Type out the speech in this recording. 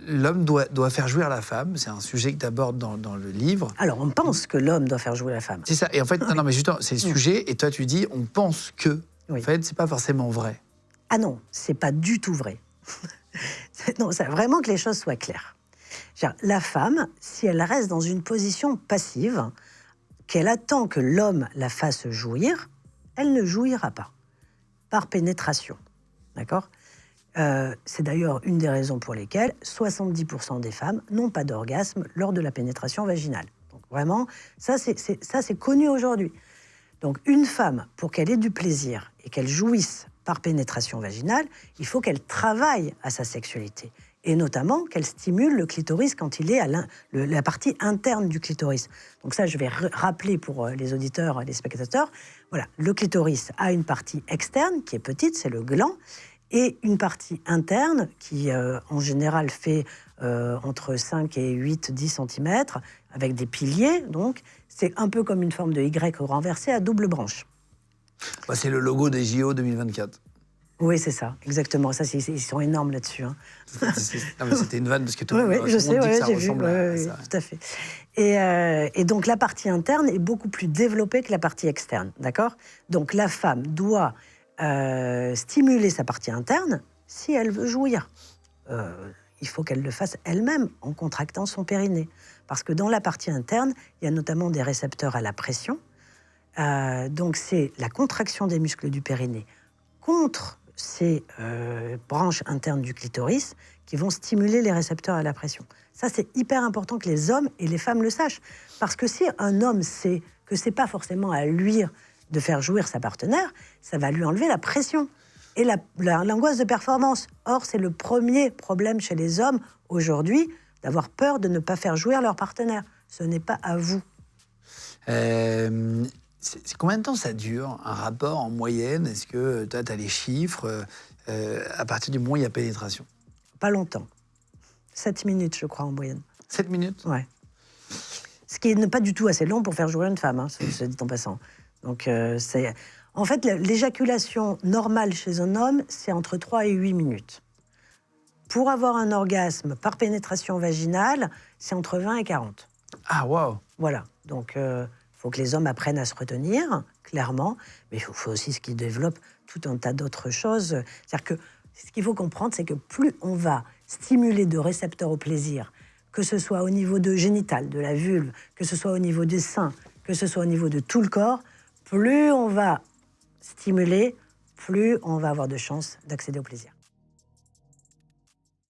l'homme doit faire jouir la femme. C'est un sujet que tu abordes dans le livre. Alors, on pense que l'homme doit faire jouer la femme. C'est ça. Et en fait, non, mais justement, c'est le sujet. Et toi, tu dis, on pense que. Oui. En fait, c'est pas forcément vrai. Ah non, c'est pas du tout vrai. Non, c'est vraiment que les choses soient claires. La femme, si elle reste dans une position passive, qu'elle attend que l'homme la fasse jouir, elle ne jouira pas, par pénétration. D'accord ? C'est d'ailleurs une des raisons pour lesquelles 70% des femmes n'ont pas d'orgasme lors de la pénétration vaginale. Donc vraiment, ça c'est connu aujourd'hui. Donc une femme, pour qu'elle ait du plaisir et qu'elle jouisse par pénétration vaginale, il faut qu'elle travaille à sa sexualité. Et notamment qu'elle stimule le clitoris quand il est à la partie interne du clitoris. Donc ça, je vais rappeler pour les auditeurs, les spectateurs. Voilà, le clitoris a une partie externe qui est petite, c'est le gland, et une partie interne qui, en général, fait entre 5 et 10 cm, avec des piliers, donc c'est un peu comme une forme de Y renversé à double branche. Bah, c'est le logo des JO 2024. Oui, c'est ça, exactement. Ça, ils sont énormes là-dessus. Hein. Non, mais c'était une vanne parce que tout le monde je dit sais, que ça j'ai ressemble à ça. tout à fait. Et donc, la partie interne est beaucoup plus développée que la partie externe, d'accord ? Donc, la femme doit stimuler sa partie interne si elle veut jouir. Il faut qu'elle le fasse elle-même en contractant son périnée. Parce que dans la partie interne, il y a notamment des récepteurs à la pression. Donc, c'est la contraction des muscles du périnée contre ces branches internes du clitoris qui vont stimuler les récepteurs à la pression. Ça, c'est hyper important que les hommes et les femmes le sachent. Parce que si un homme sait que c'est pas forcément à lui de faire jouir sa partenaire, ça va lui enlever la pression et l'angoisse de performance. Or, c'est le premier problème chez les hommes aujourd'hui, d'avoir peur de ne pas faire jouir leur partenaire. Ce n'est pas à vous. C'est combien de temps ça dure, un rapport en moyenne? Est-ce que toi, tu as les chiffres à partir du moment où il y a pénétration? Pas longtemps. 7 minutes, je crois, en moyenne. 7 minutes? Ouais. Ce qui n'est pas du tout assez long pour faire jouir une femme, hein, se dit en passant. Donc, c'est... En fait, l'éjaculation normale chez un homme, c'est entre 3 et 8 minutes. Pour avoir un orgasme par pénétration vaginale, c'est entre 20 et 40. Ah, waouh! Voilà. Donc, faut que les hommes apprennent à se retenir, clairement, mais il faut aussi qu'ils développent tout un tas d'autres choses. C'est-à-dire que ce qu'il faut comprendre, c'est que plus on va stimuler de récepteurs au plaisir, que ce soit au niveau de génital, de la vulve, que ce soit au niveau des seins, que ce soit au niveau de tout le corps, plus on va stimuler, plus on va avoir de chances d'accéder au plaisir.